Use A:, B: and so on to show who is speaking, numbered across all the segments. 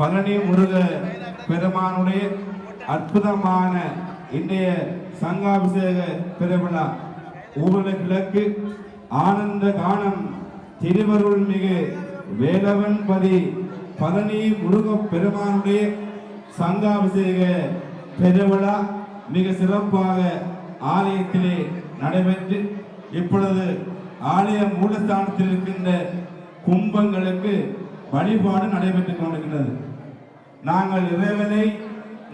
A: பழனி முருக பெருமானுடைய அற்புதமான இன்றைய சங்காபிஷேக பெருவிழா ஊர்வல கிழக்கு ஆனந்த கானம் திருவருள் மிகு வேலவன்பதி பழனி முருக பெருமானுடைய சங்காபிஷேக பெருவிழா மிக சிறப்பாக ஆலயத்திலே நடைபெற்று இப்பொழுது ஆலய மூலஸ்தானத்தில் இருக்கின்ற கும்பங்களுக்கு வழிபாடு நடைபெற்றுக் கொண்டிருக்கிறது. நாங்கள் இறைவனை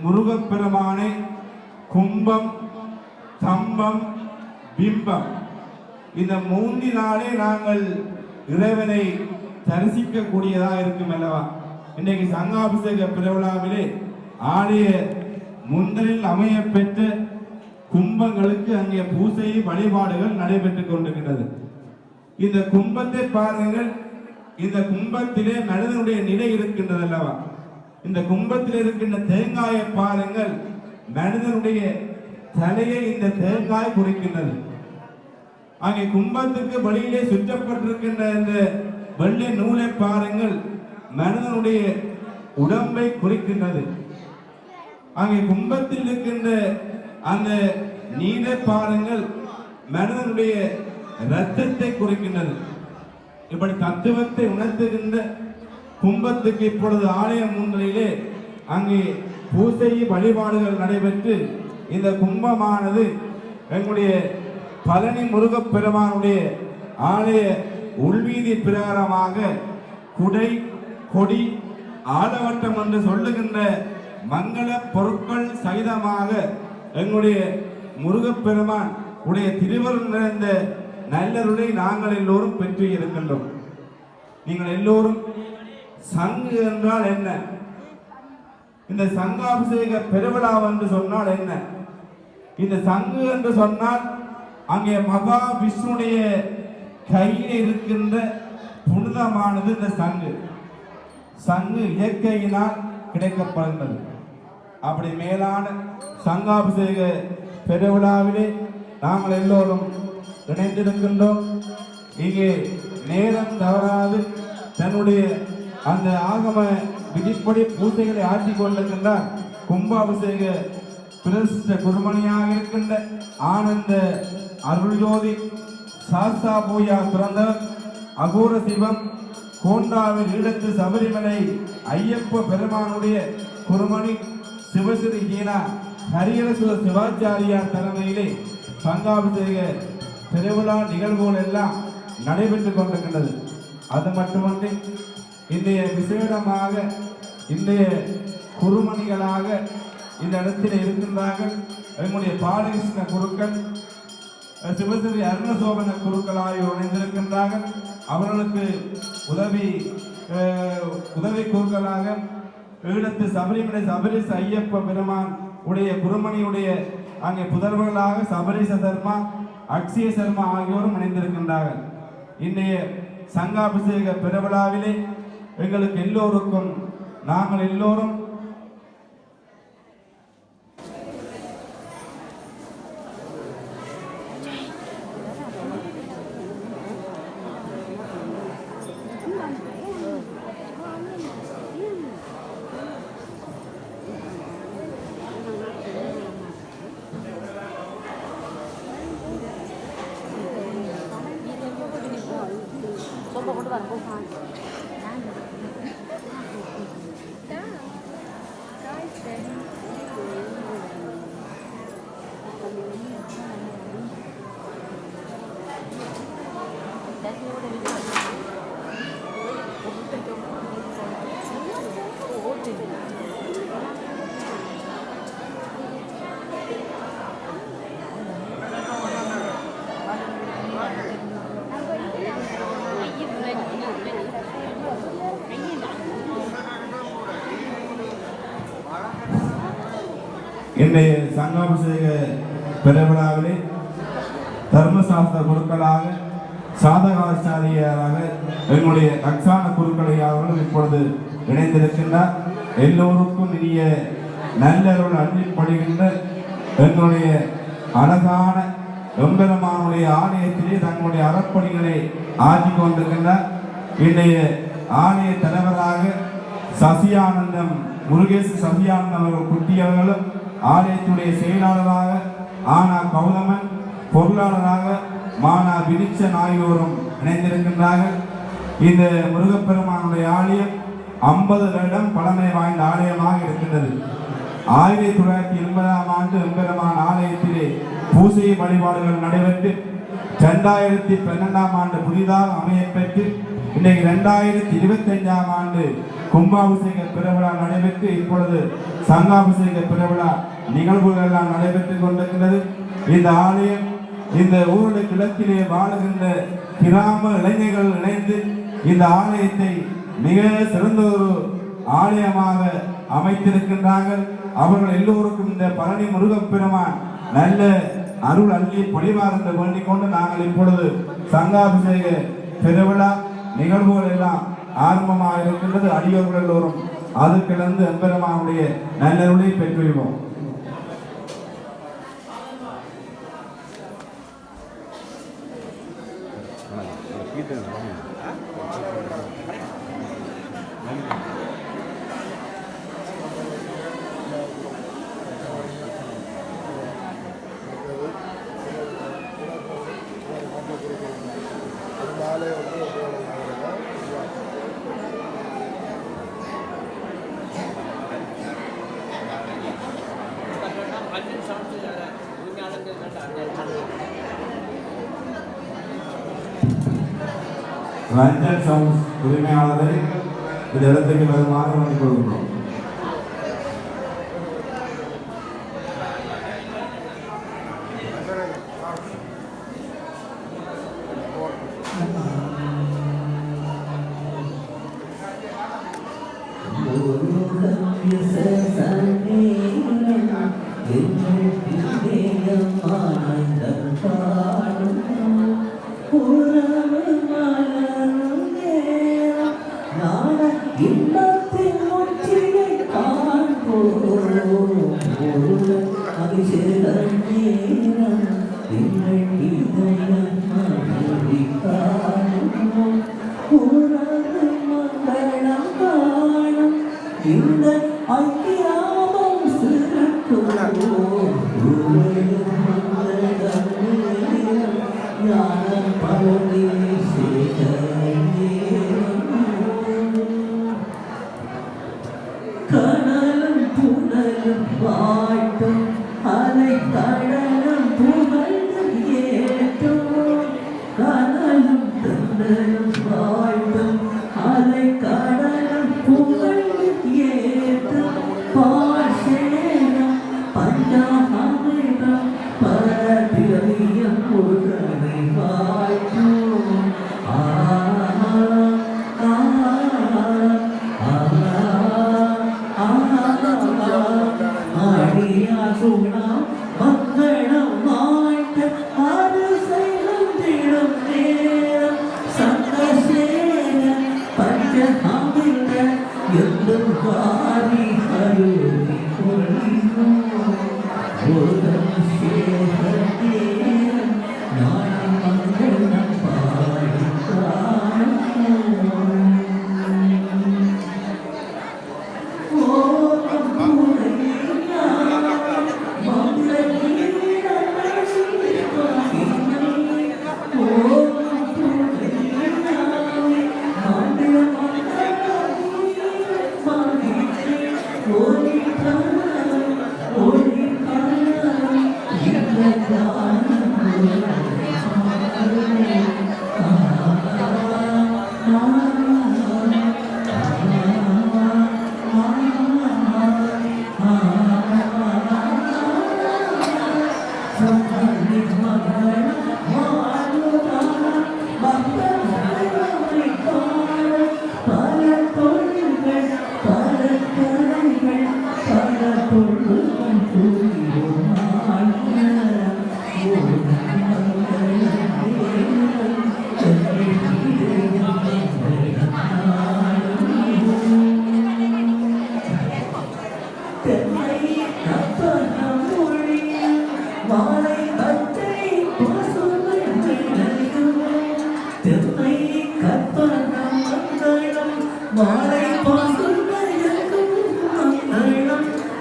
A: முருகப்பெருமானை கும்பம், தம்பம், பிம்பம் இந்த மூன்றினாலே நாங்கள் இறைவனை தரிசிக்கக்கூடியதாக இருக்கும் அல்லவா. இன்றைக்கு சங்காபிஷேக பெருவிழாவிலே ஆலய முந்தலில் அமைய பெற்ற கும்பங்களுக்கு அங்கே பூசை வழிபாடுகள் நடைபெற்றுக் கொண்டிருக்கிறது. இந்த கும்பத்தை பாருங்கள். இந்த கும்பத்திலே மனிதனுடைய நிலை இருக்கின்றது அல்லவா. இந்த கும்பத்தில் இருக்கின்ற தேங்காயை பாருங்கள். மனிதனுடைய தலையை இந்த தேங்காய் குறிக்கின்றது. அங்கே கும்பத்துக்கு வழியிலே சுற்றப்பட்டிருக்கின்ற இந்த வெள்ளை நூலை பாருங்கள். மனிதனுடைய உடம்பை குறிக்கின்றது. அங்கே கும்பத்தில் இருக்கின்ற அந்த நீரை பாருங்கள். மனிதனுடைய இரத்தத்தை குறிக்கின்றது. இப்படி தத்துவத்தை உணர்த்துகின்ற கும்பத்துக்கு இப்பொழுது ஆலய முன்னிலையிலே அங்கே பூசை வழிபாடுகள் நடைபெற்று இந்த கும்பமானது எங்களுடைய பழனி முருகப் பெருமானுடைய ஆலய உள்வீதி பிரகாரமாக குடை, கொடி, ஆலவட்டம் என்று சொல்லுகின்ற மங்கள பொருட்கள் சகிதமாக எங்களுடைய முருகப்பெருமான் உடைய திருவருள் நிறைந்த நல்லருளை நாங்கள் எல்லோரும் பெற்று இருக்கின்றோம். நீங்கள் எல்லோரும் சங்கு என்றால் என்ன, இந்த சங்காபிஷேக பெருவிழா என்று சொன்னால் என்ன? இந்த சங்கு என்று சொன்னால் அங்கே மகா விஷ்ணுடைய கையில் இருக்கின்ற புனிதமானது இந்த சங்கு. சங்கு இயற்கையினால் கிடைக்கப்படுகிறது. அப்படி மேலான சங்காபிஷேக பெருவிழாவிலே நாங்கள் எல்லோரும் இணைந்திருக்கின்றோம். இங்கே நேரம் தவறாது தன்னுடைய அந்த ஆகம விதிப்படி பூசைகளை ஆற்றிக் கொண்டிருக்கின்றார் கும்பாபிஷேக பிரசித்த குருமணியாக இருக்கின்ற ஆனந்த அருள்ஜோதி சாஸ்தா பூயா பிறந்தவர் அகோர சிவம் கோண்டாவில் ஈழத்து சபரிமலை ஐயப்ப பெருமானுடைய குருமணி சிவஸ்ரீ ஹீனா ஹரியரசுர சிவாச்சாரியார் தலைமையிலே சங்காபிஷேக திருவிழா நிகழ்வுகள் எல்லாம் நடைபெற்றுக் கொண்டிருக்கின்றது. அது மட்டுமன்றி இன்றைய விசேடமாக இன்றைய குருமணிகளாக இந்த இடத்தில் இருக்கின்றார்கள் எங்களுடைய பாலகிருஷ்ண குருக்கள், சிவஸ்ரீ அருணசோபன குருக்கள் ஆகியோர் இணைந்திருக்கின்றார்கள். அவர்களுக்கு உதவி குருக்களாக ஈழத்து சபரிமலை சபரிச ஐயப்ப பெருமான் உடைய குருமணியுடைய அங்கே புதல்வர்களாக சபரிச சர்மா, அக்ஷய சர்மா ஆகியோரும் இணைந்திருக்கின்றார்கள். இன்றைய சங்காபிஷேக பெருவிழாவிலே எங்களுக்கு எல்லோருக்கும் நாங்கள் எல்லோரும் இன்றைய சங்காபிஷேக பெருவிழாவிலே தர்மசாஸ்திர குருக்களாக சாதகாச்சாரியாராக எங்களுடைய அக்ஷான குருக்களை அவர்கள் இப்பொழுது இணைந்திருக்கின்றார். எல்லோருக்கும் இனிய நல்லருள் அள்ளிப்படுகின்ற எங்களுடைய அழகான எம்பெருமானுடைய ஆலயத்திலே தங்களுடைய அறப்பணிகளை ஆற்றிக் கொண்டிருக்கின்றார். இன்றைய ஆலய தலைவராக சசியானந்தம் முருகேசு சசியானந்தம் அவர்கள் குட்டியவர்களும் ஆலயத்துடைய செயலாளராக ஆனா கௌதமன், பொருளாளராக மானா வினிச்சன் ஆகியோரும் இணைந்திருக்கின்றார்கள். இந்த முருகப்பெருமானுடைய ஆலயம் 50 வருடம் பழமை வாய்ந்த ஆலயமாக இருக்கின்றது. 1980ஆம் ஆண்டு எம்பெருமான் ஆலயத்திலே பூசை வழிபாடுகள் நடைபெற்று 2012ஆம் ஆண்டு புதிதாக அமையப்பெற்று இன்றைக்கு 2025ஆம் ஆண்டு கும்பாபிஷேக பெருவிழா நடைபெற்று இப்பொழுது சங்காபிஷேக பெருவிழா நிகழ்வுகள் எல்லாம் நடைபெற்றுக் கொண்டிருக்கின்றது. இந்த ஆலயம் இந்த ஊருடைய கிழக்கிலே வாழுகின்ற கிராம இளைஞர்கள் இணைந்து இந்த ஆலயத்தை மிக சிறந்த ஒரு ஆலயமாக அமைத்திருக்கின்றார்கள். அவர்கள் எல்லோருக்கும் இந்த பழனி முருகப்பெருமான் நல்ல அருள் அள்ளி பொழிவார் என்று வேண்டிக் கொண்டு நாங்கள் இப்பொழுது சங்காபிஷேக பெருவிழா நிகழ்வுகள் எல்லாம் ஆரம்பமாக இருக்கின்றது. அடியோர்கள் எல்லோரும் அது கிடந்து எம்பெருமானுடைய நல்லருளை பெற்றுள்ளோம். ரஞ்சன் சவுண்ட்ஸ் உரிமையாளரை இந்த இடத்துக்கு வருமாறு வேண்டிக் கொள்கின்றோம்.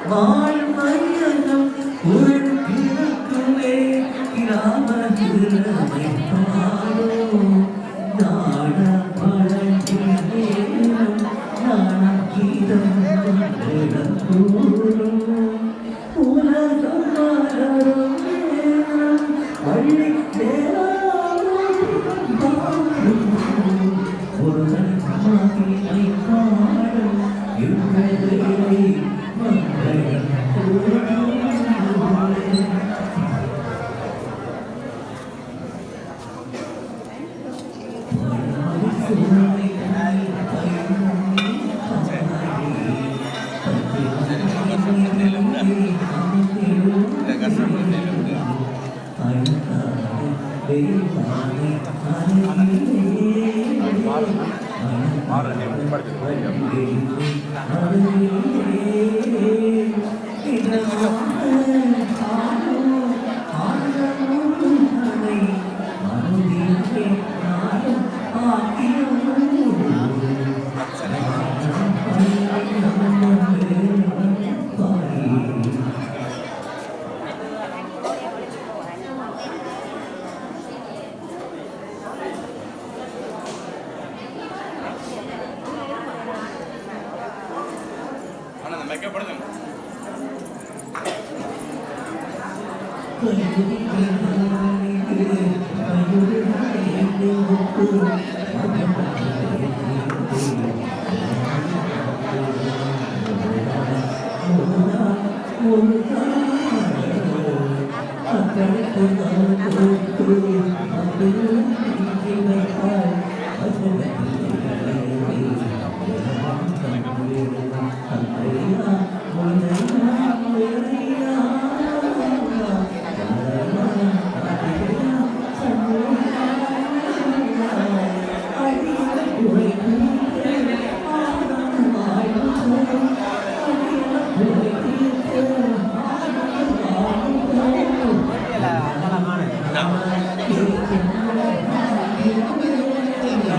B: வாழ்மையகம் உருக்குமே கிராமத்திலே பாடோ நாட பழகினேனம் நாணம் கீதம் கூறும் உலகம் மலரும் நேரம் வள்ளி ஒருவன் மகிமை பாடும் இருவரை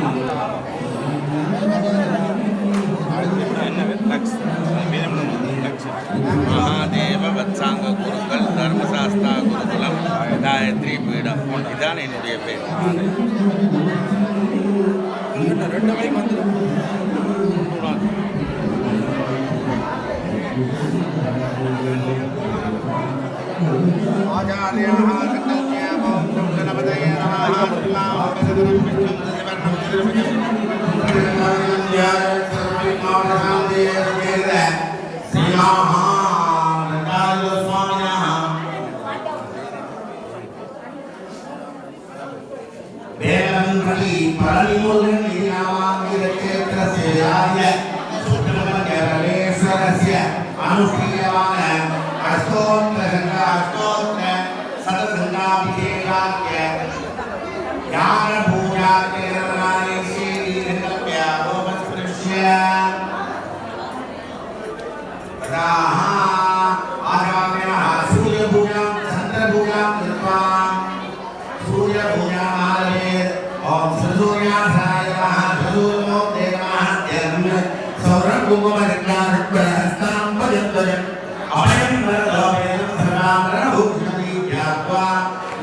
B: மங்களம்
C: महादेव वत्सांग गुरुकुल धर्मशास्त्रा गुरुकुलम गायत्री पीठम इदान என்னுடைய பேர் ரெண்டு மணிக்கு வந்து ஆச்சார்யாः சங்கல்ப்ய ஓம் கணபதயே நமः ஸ்ரீராம் பகவதம் விஷ்ணு
D: अनुष्ठीयमान अष्टोत्तर शतसंगाभिषेकाख्य ज्ञान पूजा के निर्माणे श्री निकल्प्य गोपस्पृश्य आचार्यः सूर्य पूजा चंद्र पूजा कृत्वा सूर्य पूजा महादेव ओम सूर्याय नमः सूर्यो देवः यज्ञ सौरभ कुंभमर्गान् अभयं वरदोपेन सर्वामरणभूषणि ज्ञात्वा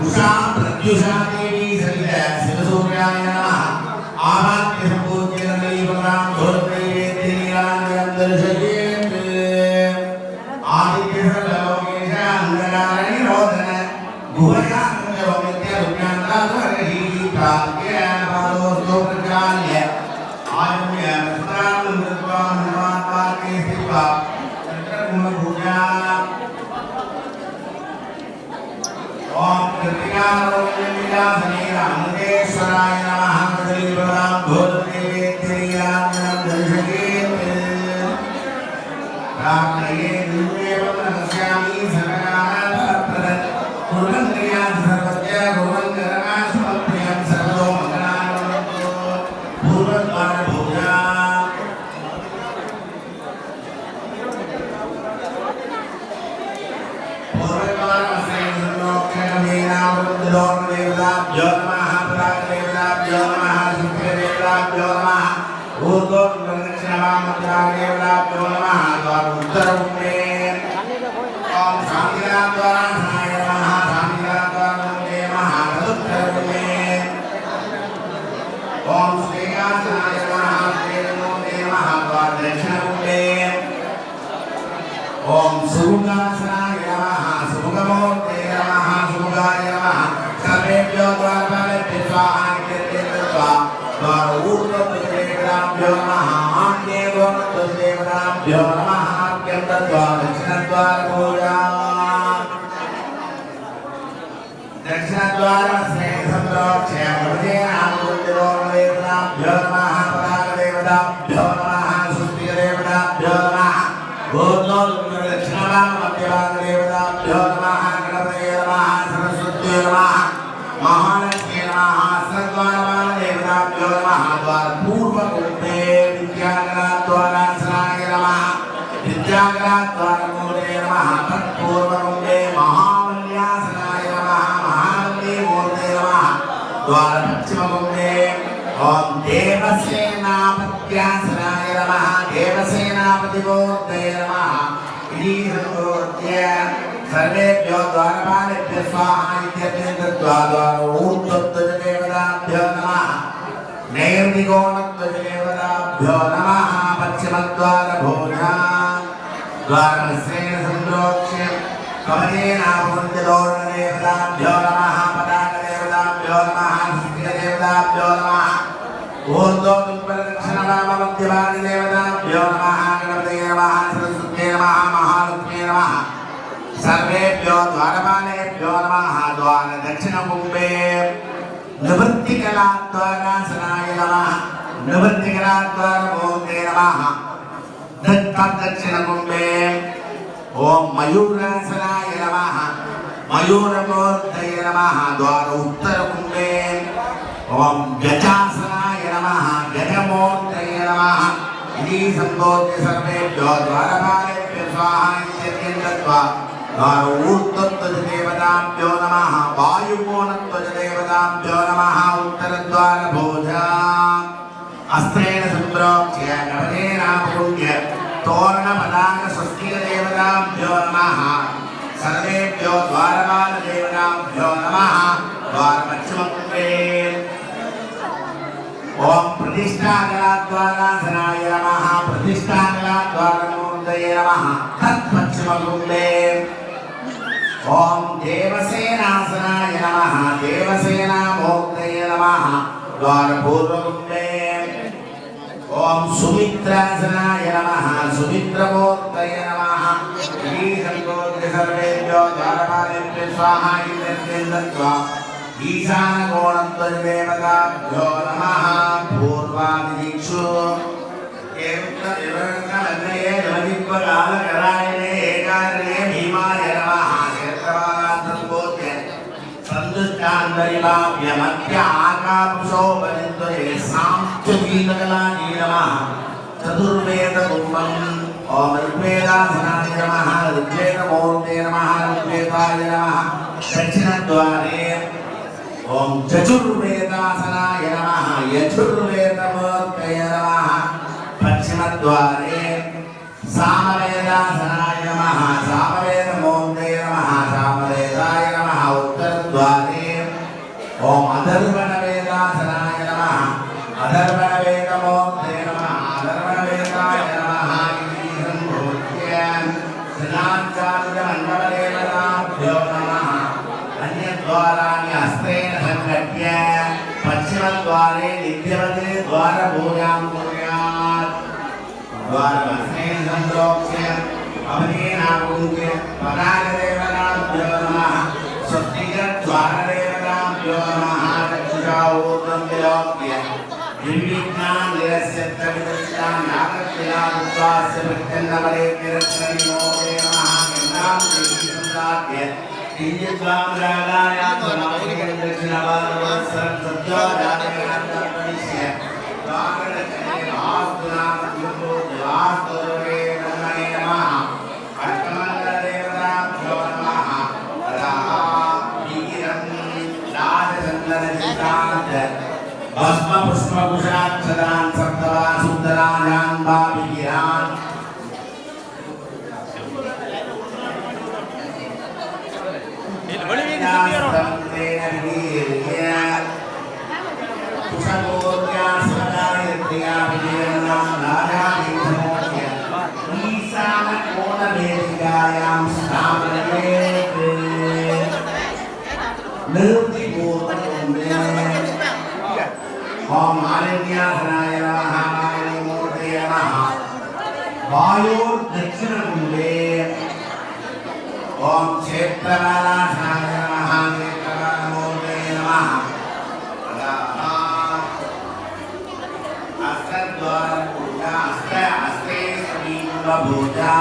D: उषा प्रत्युषा देवी सलिल शिवसूर्याय नमः आवाह्य सम्पूज्य नैवतां धोत्रैवेद्यनीराजं दर्शयेत् आदित्यसर्वलोकेश अङ्गरारणिरोधन गुहयानन्दवमित्य रुद्रान्ताद्वरहि प्राप्य पादोस्तो प्रचाल्य आयम्य स्मरानं कृत्वा हनुमान् पार्के स्थित्वा पूजा ओम कृतिकारोग्यविलासनेरामदेश्वराय नमः श्रीवरां भूतदेवेत्यरीराजनं दर्शयेत् प्राप्तये दिव्येवं नमस्यामि सर्वकामप्रदं कुर्वन्त्रियान् सर्वज्ञ कुर्वन्करणाशुभप्रियं सर्वतो मङ्गलानि पूर्वद्वारपूजा उत्तर ओम सुमुखासनाय नमः सुमुखमूर्ते नमः सुमुखाय नमः सर्वेभ्यो द्वारपालेभ्यो स्वाहा इत्यर्थे ऊर्ध्वदेवताभ्यो नमः आग्नेयो देवताभ्यो नमः आज्ञं दत्वा दक्षिणद्वारपूजा दक्षिणद्वारस्य सम्प्रोक्ष्य भवतेनामुद्दिरो देवताभ्यो नमः परागदेवताभ्यो नमः सुस्थिरदेवताभ्यो नमः दक्षिणवामध्यभागदेवताभ्यो नमः गणपतये नमः सरस्वत्यै नमः महालक्ष्म्यै नमः सर्वद्वारपालदेवताभ्यो नमः द्वारपूर्वकुण्डे विद्यागणाद्वारासनाय नमः विद्यागणाद्वारमूर्ते नमः तत्पूर्वकुण्डे महावल्यासनाय नमः महावल्लीमूर्ते नमः द्वारपश्चिमकुण्डे ओम देवसेनापत्यासनाय नमः देवसेनापतिमूर्ते नमः इति संपूज्य सर्वेभ्यो द्वारपालेभ्यो स्वाहा इत्यर्थे दत्वा ऊर्ध्वदेवताभ्यो नमः नैर्दिकोणदेवताभ्यो नमः पश्चिमद्वारभोजा द्वारश्रेण सम्प्रोक्ष्य कमलेनामुद्दिरोदेवताभ्यो नमः पताकदेवताभ्यो नमः सुस्थिरदेवताभ्यो नमः ऊर्ध्वदक्षिणवामध्यभागदेवताभ्यो नमः गणपतये नमः सरस्वत्यै नमः महालक्ष्म्यै नमः सर्वेभ्यो द्वारपालेभ्यो नमः द्वारदक्षिणकुम्भे निवृत्तिकलाद्वारासनाय नमः निवृत्तिकलाद्वारमूर्ते नमः दक्षिणकुम्भे ओम मयूरासनाय नमः मयूरमूर्तये नमः द्वार उत्तरकुम्भे ओम गजासनाय नमः गजमूर्तये नमः इति सम्बोध्य सर्वेभ्यो द्वारपालेभ्यो स्वाहा इत्यर्थे दत्वा द्वार ऊर्ध्वदेवताभ्यो नमः वायुकोणदेवताभ्यो नमः उत्तरद्वारभोजा अस्त्रेण सम्प्रोक्ष्य गणपतेनापूज्य तोरणपदाकस्वस्तिकदेवताभ्यो नमः सर्वेभ्यो द्वारपालदेवताभ्यो नमः द्वारपश्चिमकुम्भे ओम प्रतिष्ठाकलाद्वारासनाय नमः प्रतिष्ठाकलाद्वारमूर्तये नमः तत्पश्चिमकुम्भे ओम देवसेनासनाय नमः देवसेनामूर्तये नमः द्वारपूर्वकुम्भे ओम सुमित्रासनाय नमः सुमित्रमूर्तये नमः इति संपूज्य सर्वेभ्यो द्वारपालेभ्यो स्वाहा इत्यर्थे दत्वा ईशानकोणदेवताभ्यो नमः पूर्वादिदिक्षु एवं एकाग्रे भीमाय नमः क्षेत्रवालान्तर्बोध्य संदुष्टान्तरिवाभ्य मध्य आकापुषोपनिन्द्वये सांख्यगीतकलानी नमः चतुर्वेदकुम्भम् ओम ऋग्वेदासनाय नमः ऋग्वेदमूर्ते नमः ऋग्वेदाय नमः दक्षिणद्वारे ओम यजुर्वेदासनाय नमः यजुर्वेदमूर्तये नमः पश्चिमद्वारे सामवेदासनाय नमः सामवेदमूर्तये नमः सामवेदाय नमः उत्तरद्वारे ओम अधर्वणवेदासनाय नमः अधर्वणवेदमूर्तये नमः अधर्वणवेदाय नमः इति सम्बोध्य सदाचार्यमण्डलदेवताभ्यो नमः अन्यद्वाराणि हस्तेन संघट्य पश्चिमद्वारे नित्यवते द्वारपूजां कुर्यात् द्वारहस्तेन सम्प्रोक्ष्य अवनेनापूज्य परागदेवताभ्यो नमः स्वस्तिकद्वारदेवताभ्यो नमः चक्षुषा ऊर्ध्वं विलोक्य निर्विघ्नान् निरस्यत्तविदुष्टां नागत्यादुत्वास्य प्रत्यन्नमले निरस्मरिणो नमः गङ्गां देवी सम्प्राप्य किञ्चिद्वामरागायां समाधिकं दक्षिणवारवत्सरं सद्योजातकर्तव्यस्य द्वारदक्षिणे आस्तु नाम आस्तु वे ब्रह्मणे नमः अष्टमङ्गलदेवताभ्यो नमः वीरं राजचन्द्रनचितान् भस्मपुष्पकुशाक्षरान् सप्तवान् सुन्दरान् भाविगिरान् ईशान कोण दक्षिणकुण्डे ॐ क्षेत्रवालाशाय नमः क्षेत्रवालमूर्तये नमः अष्टद्वारपूजा अस्ते समीकुलपूजा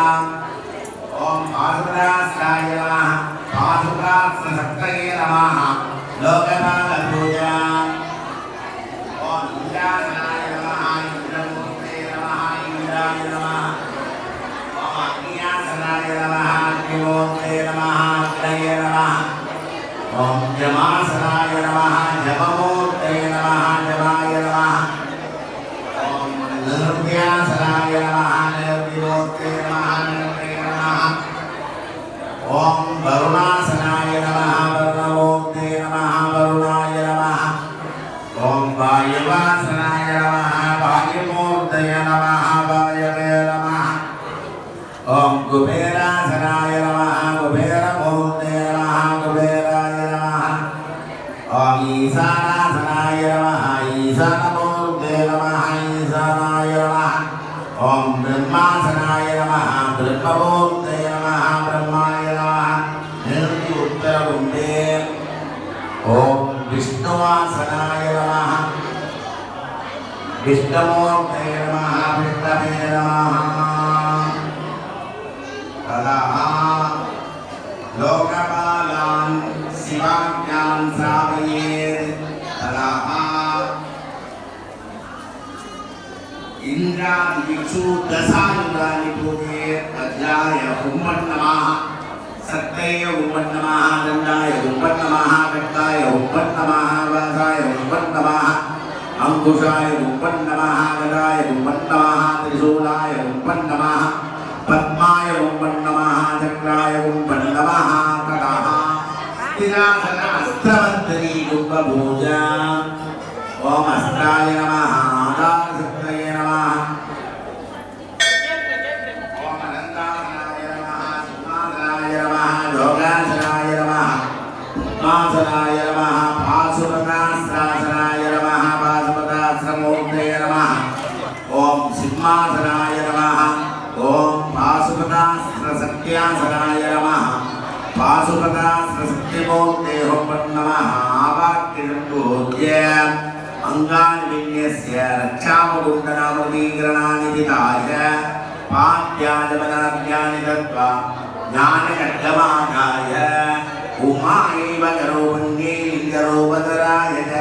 D: ॐ पाशुपतास्त्राय नमः पाशुपतास्त्रशक्तये नमः लोकपालपूजा ॐ इंद्रासनाय नमः इंद्रमूर्तये नमः इंद्राय नमः ॐ अग्न्यासनाय नमः अग्निमूर्तये नमः अग्नये नमः ॐ जमासनाय नमः जममूर्तये नमः जमाय नमः ॐ निर्व्यासनाय नमः निर्विमूर्तये नमः निर्वये नमः ॐ वरुणासनाय नमः वरुणमूर्तये नमः वरुणाय नमः ॐ वायुवासनाय नमः वायुमूर्तये नमः वायवे नमः ॐ कुबेरासनाय नमः कुबेरमूर्तये नमः कुबेराय नमः ॐ ईशानासनाय नमः ईशानमूर्तये नमः ईशानाय नमः ॐ ब्रह्मासनाय नमः ब्रह्ममूर्तये नमः ब्रह्माय नमः निर्ति उत्तरकुण्डे ॐ विष्णुवासनाय नमः विष्णुमूर्तये नमः विष्णवे नमः तदा लोकपालान् शिवाज्ञान् श्रावयेत् तदा इन्द्रादिषु दशायुधानि पूजयेत् अज्ञाय नमः सत्तये नमः दण्डाय नमः खड्गाय नमः वासाय नमः अंकुशाय नमः गदाय नमः त्रिशूलाय नमः पद्माय नमः चक्राय नमः कटः स्थिरासन अस्त्रवन्तरी कुम्भभूजा ॐ अस्त्राय नमः आधारशक्तये नमः ॐ अनन्तासनाय नमः सिंहासनाय नमः योगासनाय नमः पद्मासनाय नमः पाशुपतास्त्रासनाय नमः पाशुपतास्त्रमूर्तये नमः ॐ सिंहासनाय नमः ॐ पाशुपतास्त्रसत्यासनाय नमः पाशुपतास्त्रसत्यमूर्ते नमः आवाक्यशम्भूत्य अंगानि विन्यस्य रक्षामकुण्डनामृतीकरणानि पिताय पाद्याजमनाद्यानि दत्त्वा ज्ञानखड्गमादाय उमायैव करोपुण्ये लिङ्गरूपधराय च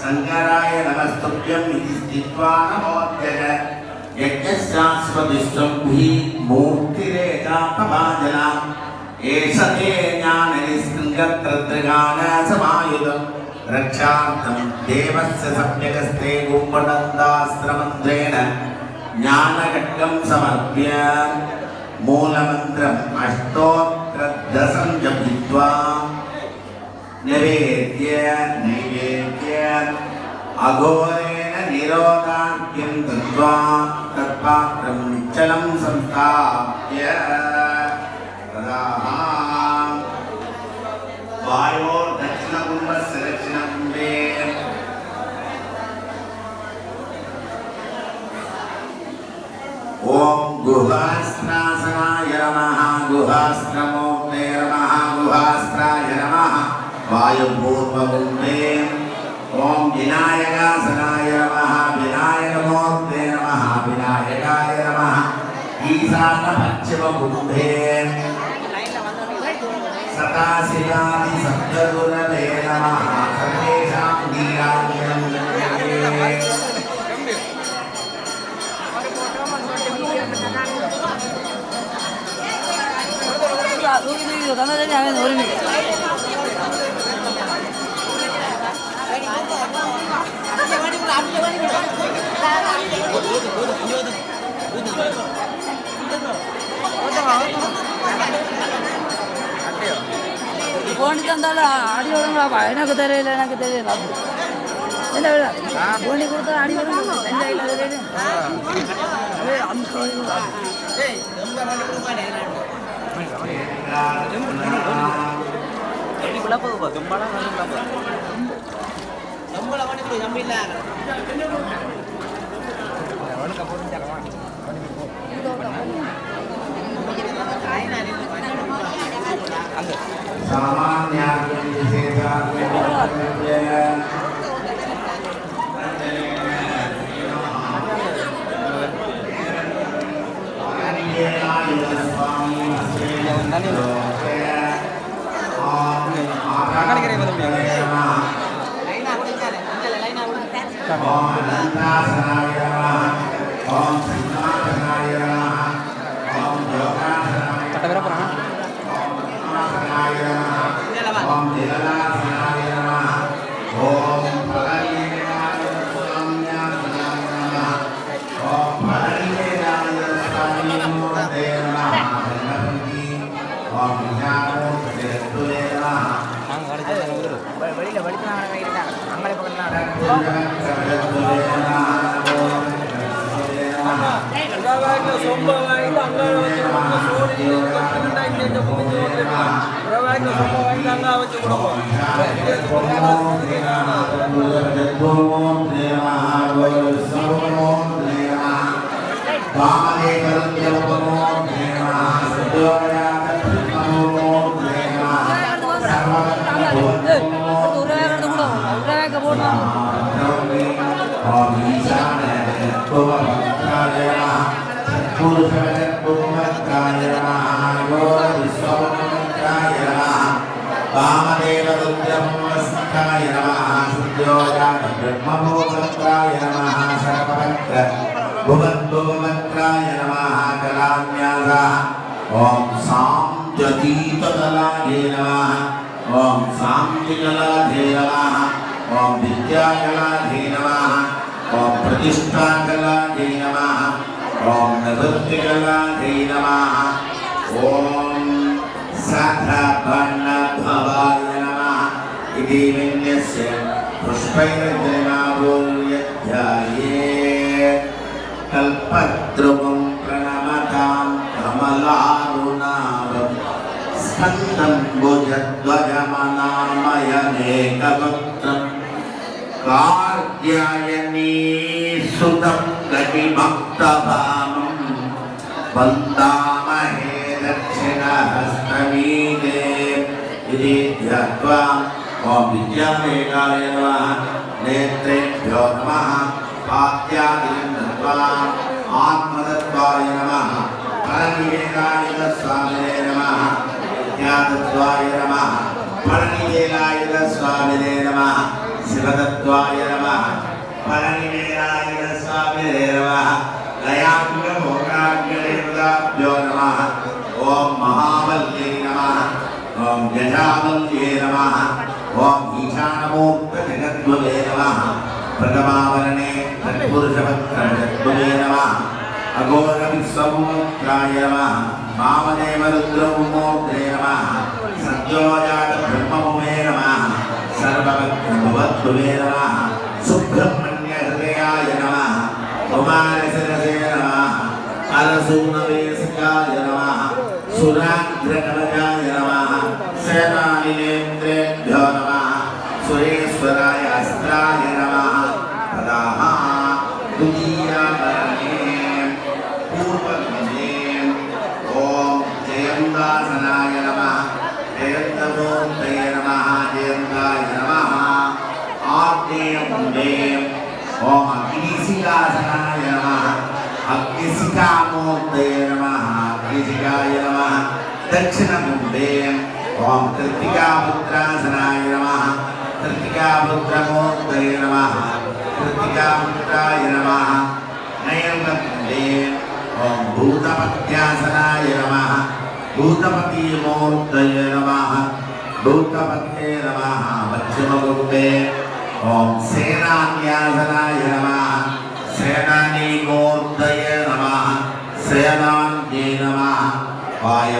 D: शङ्कराय नमस्तुभ्यम् इति स्थित्वा नमोऽध्यज यज्ञशाश्वतिस्वम्भी मूर्तिरेकापभाजना एष ते ज्ञाननिस्सृङ्गत्रगानसमायुधम् रक्षार्थं देवस्य सम्यगस्ते गुम्बनन्दास्त्रमन्त्रेण ज्ञानखड्गं समर्प्य मूलमन्त्रम् अष्टोत्तरदशं जपित्वा नैवेद्य अघोरेण निरोधाख्यं दत्त्वा तत्पात्रं निश्चलं संस्थाप्य तदा वायोर्दक्षिणकुम्भस्य दक्षिणकुम्भे ॐ गुहास्त्रासनाय नमः गुहास्त्रमूर्ते नमः गुहास्त्राय नमः वायुपूर्वकुम्भे ॐ विनायकासनाय नमः विनायकमूर्ते नमः विनायकाय नमः ईशानपश्चिमकुम्भे सदाशिवादि सप्तगुरवे नमः सर्वेषां नीराजनं
E: फोन ತಂದಲ್ಲ ಆಡಿಯೋ எனக்கு தெரியல என்ன வேலை போனி கொடுத்தா ஆடியோ அந்த
D: सामान्यार्पण विशेषार्पण ओम सांजतीतकलाधे नमः ओम सांतिकलाधे नमः ओम विद्याकलाधे नमः ओम प्रतिष्ठाकलाधे नमः ओम नृत्यकलाधे नमः ओम साधापन्नभवाय नमः इति विन्यस्य पुष्पैर्जनाभूयध्याये कल्पद्रुमं प्रणमतां कमलारुणाभं स्कन्दं भुजध्वजमनामयमेकवक्त्रं कार्त्यायनी सुतं गतिभक्तभामं वन्दामहे दक्षिणहस्तमीते इति ध्यात्वा ओम विद्यामेकाय नमः नेत्रेभ्यो नमः पात्यादिं दत्त्वा आत्मदत्त्वाय नमः परनिवेदाय स्वामिने नमः विद्यादत्त्वाय नमः परनिवेदाय स्वामिने नमः शिवदत्त्वाय नमः परनिवेदाय स्वामिने नमः दयाङ्गभोगाग्निदेवताभ्यो नमः ओम महाबल्ये नमः ओम जजाबल्ये नमः ओम ईशानमूर्तजगद्गुवे नमः प्रथमावरणे तत्पुरुषवक्त्रजगद्गुवे नमः अघोरविश्वमूर्त्राय नमः वामदेव रुद्रमूर्ते नमः सद्योजात ब्रह्ममुमे नमः सर्वभक्तभुवद्गुवे नमः सुब्रह्मण्य हृदयाय नमः कुमारशिरसे नमः अलसूनवेशकाय नमः सुराग्रकवचाय नमः सेनानीलेन्द्रेभ्यो नमः सुरेश्वराय अस्त्राय नमः तदाह द्वितीयावरणे पूर्वदिने ओम जयन्दासनाय नमः जयन्तमूर्तये नमः जयन्ताय नमः आग्नेयमुण्डे ओम अग्निशिखासनाय नमः अग्निशिखामूर्तये नमः अग्निशिखाय नमः दक्षिणमुण्डे ओम कृत्तिकापुत्रासनाय नमः कृत्तिकापुत्रमूर्तये नमः कृत्तिकापुत्राय नमः नयनमुण्डे ओम भूतपत्यासनाय नमः भूतपतिमूर्तये नमः भूतपते नमः पश्चिममुण्डे ओम सेनान्यासनाय नमः सेनानीमूर्तये नमः सेनान्ये नमः वाय